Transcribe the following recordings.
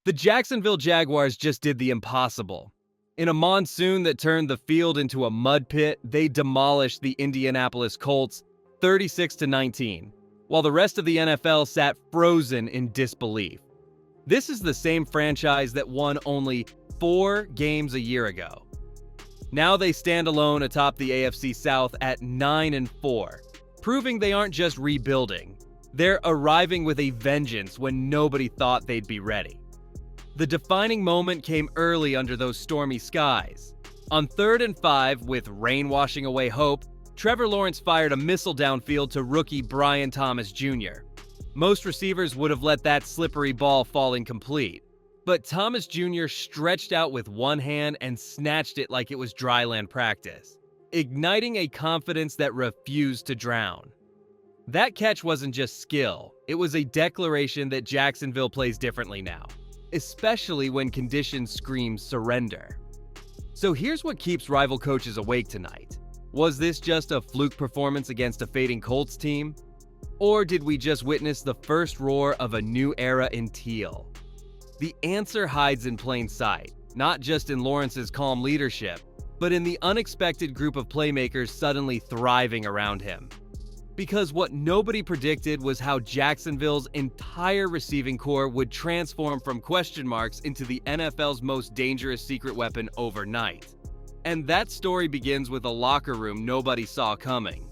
The Jacksonville Jaguars just did the impossible. In a monsoon that turned the field into a mud pit, they demolished the Indianapolis Colts 36-19, while the rest of the NFL sat frozen in disbelief. This is the same franchise that won only 4 games a year ago. Now they stand alone atop the AFC South at 9-4, proving they aren't just rebuilding. They're arriving with a vengeance when nobody thought they'd be ready. The defining moment came early under those stormy skies. On 3rd and 5, with rain washing away hope, Trevor Lawrence fired a missile downfield to rookie Brian Thomas Jr. Most receivers would have let that slippery ball fall incomplete, but Thomas Jr. stretched out with one hand and snatched it like it was dryland practice, igniting a confidence that refused to drown. That catch wasn't just skill, it was a declaration that Jacksonville plays differently now, especially when conditions scream surrender. So here's what keeps rival coaches awake tonight. Was this just a fluke performance against a fading Colts team? Or did we just witness the first roar of a new era in teal? The answer hides in plain sight, not just in Lawrence's calm leadership, but in the unexpected group of playmakers suddenly thriving around him. Because what nobody predicted was how Jacksonville's entire receiving core would transform from question marks into the NFL's most dangerous secret weapon overnight. And that story begins with a locker room nobody saw coming.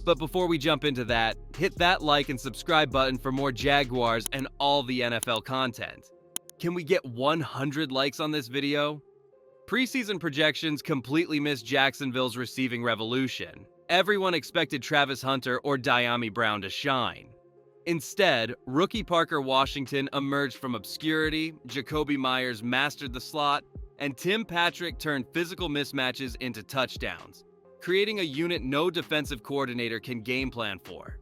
But before we jump into that, hit that like and subscribe button for more Jaguars and all the NFL content. Can we get 100 likes on this video? Preseason projections completely missed Jacksonville's receiving revolution. Everyone expected Travis Hunter or Dyami Brown to shine. Instead, rookie Parker Washington emerged from obscurity, Jakobi Meyers mastered the slot, and Tim Patrick turned physical mismatches into touchdowns, creating a unit no defensive coordinator can game plan for.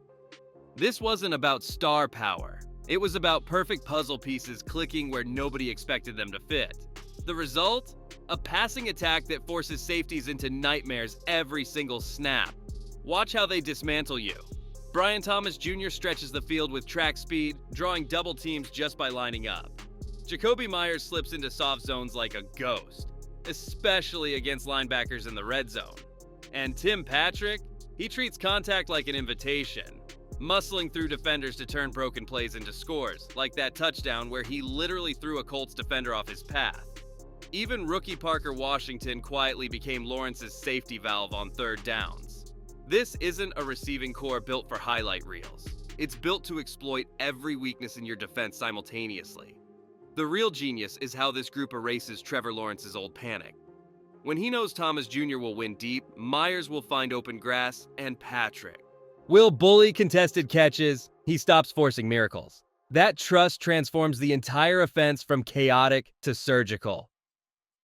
This wasn't about star power. It was about perfect puzzle pieces clicking where nobody expected them to fit. The result? A passing attack that forces safeties into nightmares every single snap. Watch how they dismantle you. Brian Thomas Jr. stretches the field with track speed, drawing double teams just by lining up. Jakobi Meyers slips into soft zones like a ghost, especially against linebackers in the red zone. And Tim Patrick, he treats contact like an invitation, muscling through defenders to turn broken plays into scores, like that touchdown where he literally threw a Colts defender off his path. Even rookie Parker Washington quietly became Lawrence's safety valve on 3rd downs. This isn't a receiving core built for highlight reels. It's built to exploit every weakness in your defense simultaneously. The real genius is how this group erases Trevor Lawrence's old panic. When he knows Thomas Jr. will win deep, Meyers will find open grass, and Patrick will bully contested catches. He stops forcing miracles. That trust transforms the entire offense from chaotic to surgical.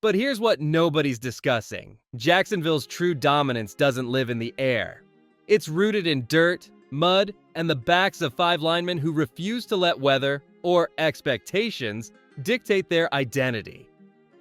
But here's what nobody's discussing. Jacksonville's true dominance doesn't live in the air. It's rooted in dirt, mud, and the backs of 5 linemen who refuse to let weather, or expectations, dictate their identity.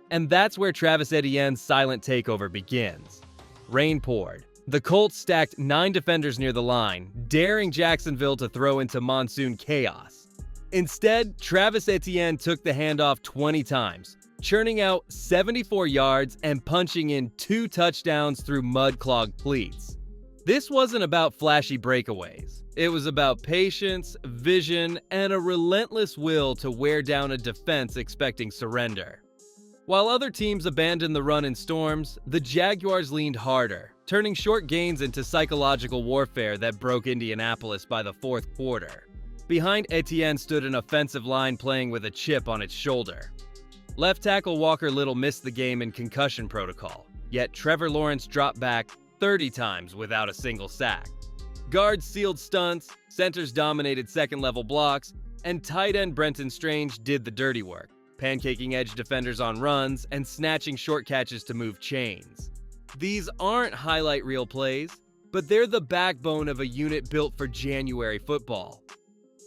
And that's where Travis Etienne's silent takeover begins. Rain poured. The Colts stacked 9 defenders near the line, daring Jacksonville to throw into monsoon chaos. Instead, Travis Etienne took the handoff 20 times, churning out 74 yards and punching in 2 touchdowns through mud-clogged cleats. This wasn't about flashy breakaways. It was about patience, vision, and a relentless will to wear down a defense expecting surrender. While other teams abandoned the run in storms, the Jaguars leaned harder, turning short gains into psychological warfare that broke Indianapolis by the 4th quarter. Behind Etienne stood an offensive line playing with a chip on its shoulder. Left tackle Walker Little missed the game in concussion protocol, yet Trevor Lawrence dropped back 30 times without a single sack. Guards sealed stunts, centers dominated second-level blocks, and tight end Brenton Strange did the dirty work, pancaking edge defenders on runs and snatching short catches to move chains. These aren't highlight reel plays, but they're the backbone of a unit built for January football.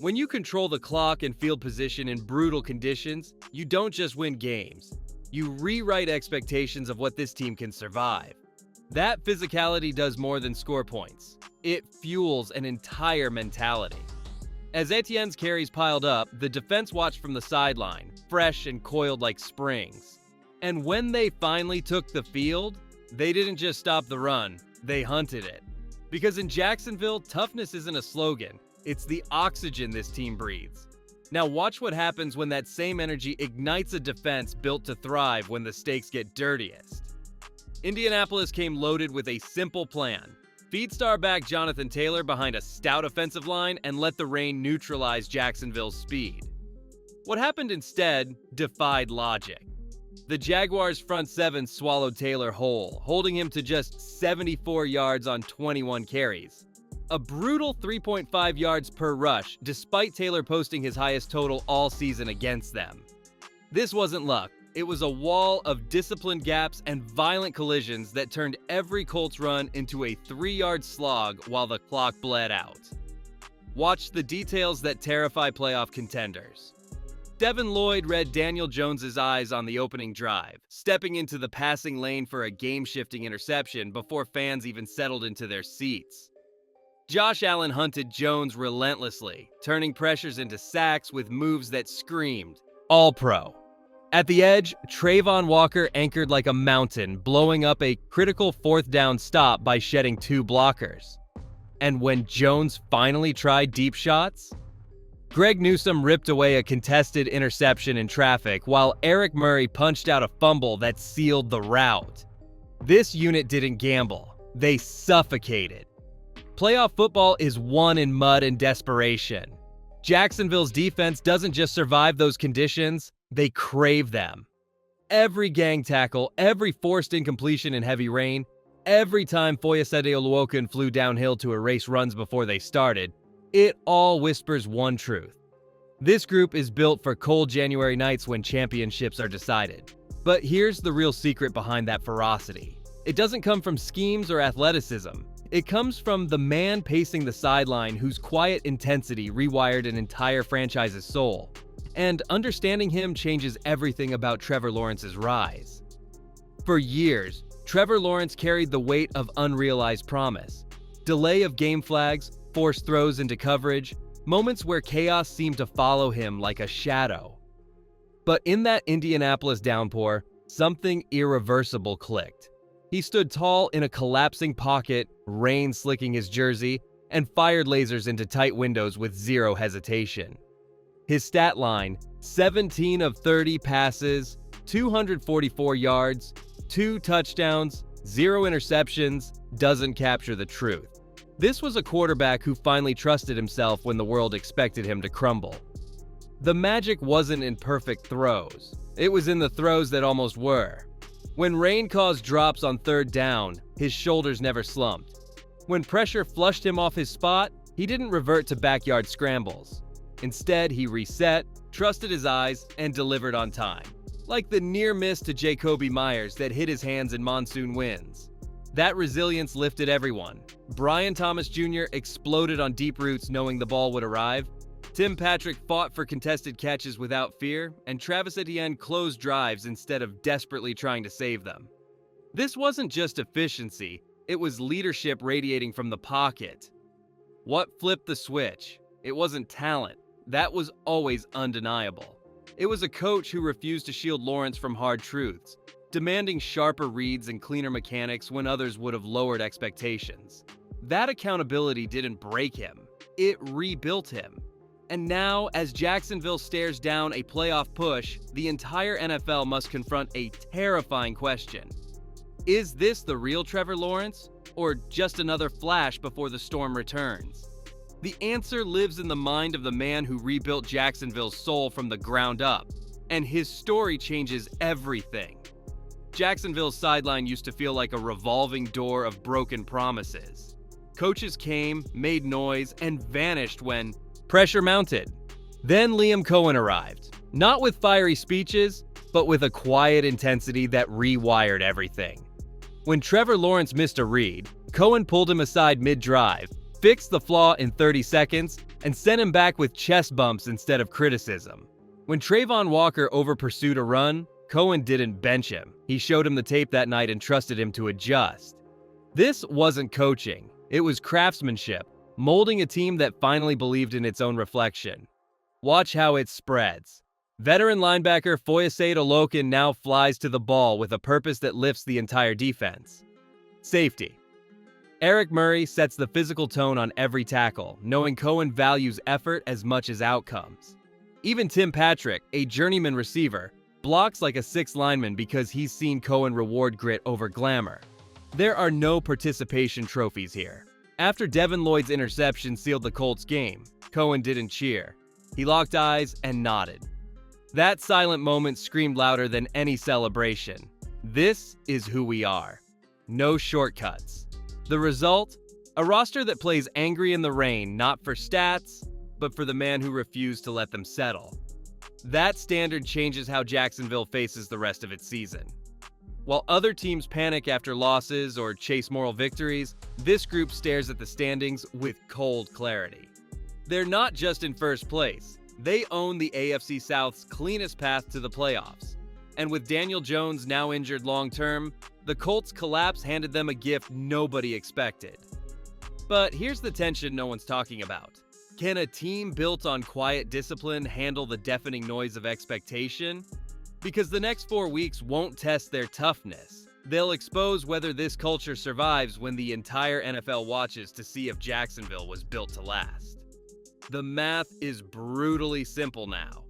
When you control the clock and field position in brutal conditions, you don't just win games. You rewrite expectations of what this team can survive. That physicality does more than score points. It fuels an entire mentality. As Etienne's carries piled up, the defense watched from the sideline, fresh and coiled like springs. And when they finally took the field, they didn't just stop the run, they hunted it. Because in Jacksonville, toughness isn't a slogan, it's the oxygen this team breathes. Now watch what happens when that same energy ignites a defense built to thrive when the stakes get dirtiest. Indianapolis came loaded with a simple plan. Feed star back Jonathan Taylor behind a stout offensive line and let the rain neutralize Jacksonville's speed. What happened instead defied logic. The Jaguars' front seven swallowed Taylor whole, holding him to just 74 yards on 21 carries. A brutal 3.5 yards per rush, despite Taylor posting his highest total all season against them. This wasn't luck. It was a wall of disciplined gaps and violent collisions that turned every Colts run into a 3-yard slog while the clock bled out. Watch the details that terrify playoff contenders. Devin Lloyd read Daniel Jones's eyes on the opening drive, stepping into the passing lane for a game-shifting interception before fans even settled into their seats. Josh Allen hunted Jones relentlessly, turning pressures into sacks with moves that screamed, All-Pro. At the edge, Trayvon Walker anchored like a mountain, blowing up a critical fourth down stop by shedding 2 blockers. And when Jones finally tried deep shots, Greg Newsome ripped away a contested interception in traffic, while Eric Murray punched out a fumble that sealed the rout. This unit didn't gamble, they suffocated. Playoff football is won in mud and desperation. Jacksonville's defense doesn't just survive those conditions, they crave them. Every gang tackle, every forced incompletion in heavy rain, every time Foyesade Oluokun flew downhill to erase runs before they started, it all whispers one truth. This group is built for cold January nights when championships are decided. But here's the real secret behind that ferocity. It doesn't come from schemes or athleticism. It comes from the man pacing the sideline whose quiet intensity rewired an entire franchise's soul. And understanding him changes everything about Trevor Lawrence's rise. For years, Trevor Lawrence carried the weight of unrealized promise. Delay of game flags, forced throws into coverage, moments where chaos seemed to follow him like a shadow. But in that Indianapolis downpour, something irreversible clicked. He stood tall in a collapsing pocket, rain slicking his jersey, and fired lasers into tight windows with zero hesitation. His stat line, 17 of 30 passes, 244 yards, 2 touchdowns, 0 interceptions, doesn't capture the truth. This was a quarterback who finally trusted himself when the world expected him to crumble. The magic wasn't in perfect throws. It was in the throws that almost were. When rain caused drops on 3rd down, his shoulders never slumped. When pressure flushed him off his spot, he didn't revert to backyard scrambles. Instead, he reset, trusted his eyes, and delivered on time. Like the near miss to Jacoby Myers that hit his hands in monsoon winds. That resilience lifted everyone. Brian Thomas Jr. exploded on deep routes knowing the ball would arrive. Tim Patrick fought for contested catches without fear, and Travis Etienne closed drives instead of desperately trying to save them. This wasn't just efficiency, it was leadership radiating from the pocket. What flipped the switch? It wasn't talent. That was always undeniable. It was a coach who refused to shield Lawrence from hard truths, demanding sharper reads and cleaner mechanics when others would have lowered expectations. That accountability didn't break him, it rebuilt him. And now, as Jacksonville stares down a playoff push, the entire NFL must confront a terrifying question. Is this the real Trevor Lawrence, or just another flash before the storm returns? The answer lives in the mind of the man who rebuilt Jacksonville's soul from the ground up, and his story changes everything. Jacksonville's sideline used to feel like a revolving door of broken promises. Coaches came, made noise, and vanished when pressure mounted. Then Liam Cohen arrived, not with fiery speeches, but with a quiet intensity that rewired everything. When Trevor Lawrence missed a read, Cohen pulled him aside mid-drive, fixed the flaw in 30 seconds, and sent him back with chest bumps instead of criticism. When Trayvon Walker over-pursued a run, Cohen didn't bench him. He showed him the tape that night and trusted him to adjust. This wasn't coaching, it was craftsmanship. molding a team that finally believed in its own reflection. Watch how it spreads. Veteran linebacker Foyesade Olokin now flies to the ball with a purpose that lifts the entire defense. Safety. Eric Murray sets the physical tone on every tackle, knowing Cohen values effort as much as outcomes. Even Tim Patrick, a journeyman receiver, blocks like a sixth lineman because he's seen Cohen reward grit over glamour. There are no participation trophies here. After Devin Lloyd's interception sealed the Colts' game, Cohen didn't cheer. He locked eyes and nodded. That silent moment screamed louder than any celebration. This is who we are. No shortcuts. The result? A roster that plays angry in the rain, not for stats, but for the man who refused to let them settle. That standard changes how Jacksonville faces the rest of its season. While other teams panic after losses or chase moral victories, this group stares at the standings with cold clarity. They're not just in first place. They own the AFC South's cleanest path to the playoffs. And with Daniel Jones now injured long-term, the Colts' collapse handed them a gift nobody expected. But here's the tension no one's talking about. Can a team built on quiet discipline handle the deafening noise of expectation? Because the next 4 weeks won't test their toughness. They'll expose whether this culture survives when the entire NFL watches to see if Jacksonville was built to last. The math is brutally simple now.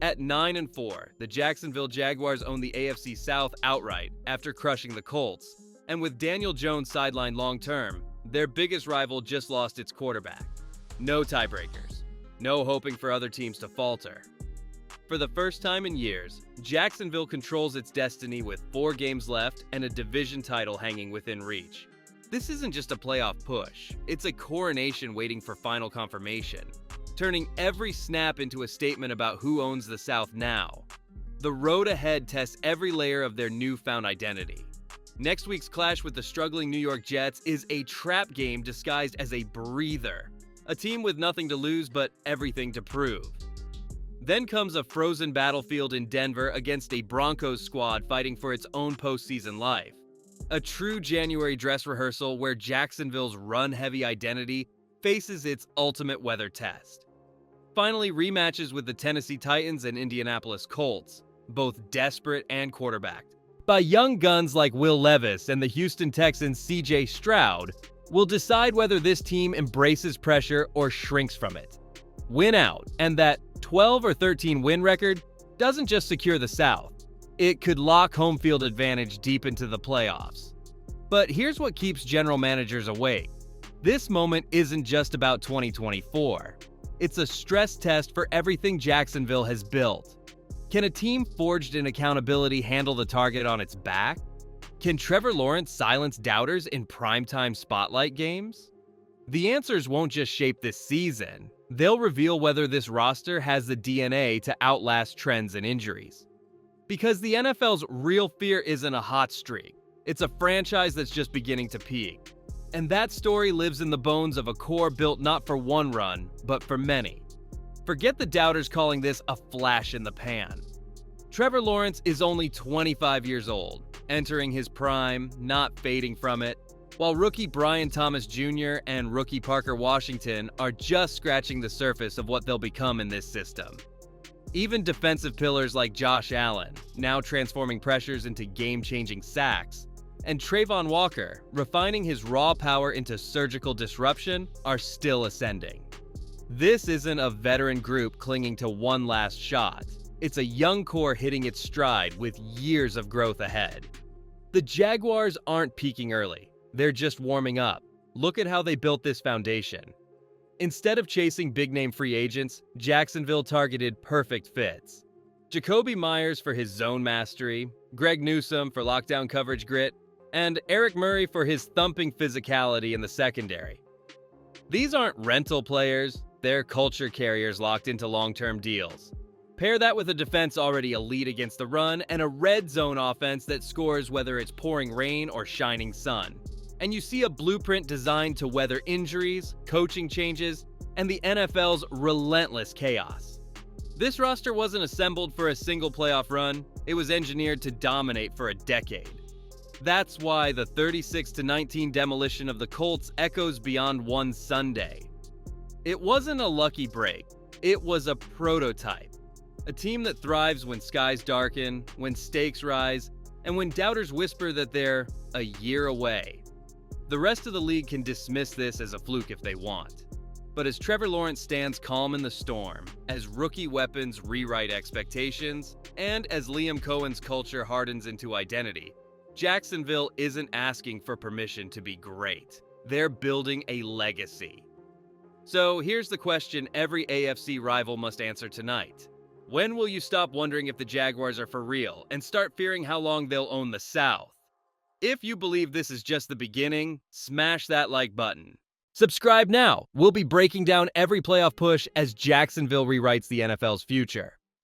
At 9-4, the Jacksonville Jaguars own the AFC South outright after crushing the Colts. And with Daniel Jones sidelined long-term, their biggest rival just lost its quarterback. No tiebreakers. No hoping for other teams to falter. For the first time in years, Jacksonville controls its destiny with 4 games left and a division title hanging within reach. This isn't just a playoff push, it's a coronation waiting for final confirmation, turning every snap into a statement about who owns the South now. The road ahead tests every layer of their newfound identity. Next week's clash with the struggling New York Jets is a trap game disguised as a breather, a team with nothing to lose but everything to prove. Then comes a frozen battlefield in Denver against a Broncos squad fighting for its own postseason life. A true January dress rehearsal where Jacksonville's run-heavy identity faces its ultimate weather test. Finally, rematches with the Tennessee Titans and Indianapolis Colts, both desperate and quarterbacked by young guns like Will Levis and the Houston Texans' C.J. Stroud, will decide whether this team embraces pressure or shrinks from it. Win out, and that 12 or 13 win record doesn't just secure the South. It could lock home field advantage deep into the playoffs. But here's what keeps general managers awake. This moment isn't just about 2024. It's a stress test for everything Jacksonville has built. Can a team forged in accountability handle the target on its back? Can Trevor Lawrence silence doubters in primetime spotlight games? The answers won't just shape this season. They'll reveal whether this roster has the DNA to outlast trends and injuries. Because the NFL's real fear isn't a hot streak. It's a franchise that's just beginning to peak. And that story lives in the bones of a core built not for one run, but for many. Forget the doubters calling this a flash in the pan. Trevor Lawrence is only 25 years old, entering his prime, not fading from it, while rookie Brian Thomas Jr. and rookie Parker Washington are just scratching the surface of what they'll become in this system. Even defensive pillars like Josh Allen, now transforming pressures into game-changing sacks, and Trayvon Walker, refining his raw power into surgical disruption, are still ascending. This isn't a veteran group clinging to one last shot. It's a young core hitting its stride with years of growth ahead. The Jaguars aren't peaking early. They're just warming up. Look at how they built this foundation. Instead of chasing big-name free agents, Jacksonville targeted perfect fits. Jakobi Meyers for his zone mastery, Greg Newsome for lockdown coverage grit, and Eric Murray for his thumping physicality in the secondary. These aren't rental players, they're culture carriers locked into long-term deals. Pair that with a defense already elite against the run and a red zone offense that scores whether it's pouring rain or shining sun. And you see a blueprint designed to weather injuries, coaching changes, and the NFL's relentless chaos. This roster wasn't assembled for a single playoff run, it was engineered to dominate for a decade. That's why the 36-19 demolition of the Colts echoes beyond one Sunday. It wasn't a lucky break, it was a prototype. A team that thrives when skies darken, when stakes rise, and when doubters whisper that they're a year away. The rest of the league can dismiss this as a fluke if they want. But as Trevor Lawrence stands calm in the storm, as rookie weapons rewrite expectations, and as Liam Cohen's culture hardens into identity, Jacksonville isn't asking for permission to be great. They're building a legacy. So here's the question every AFC rival must answer tonight. When will you stop wondering if the Jaguars are for real and start fearing how long they'll own the South? If you believe this is just the beginning, smash that like button. Subscribe now. We'll be breaking down every playoff push as Jacksonville rewrites the NFL's future.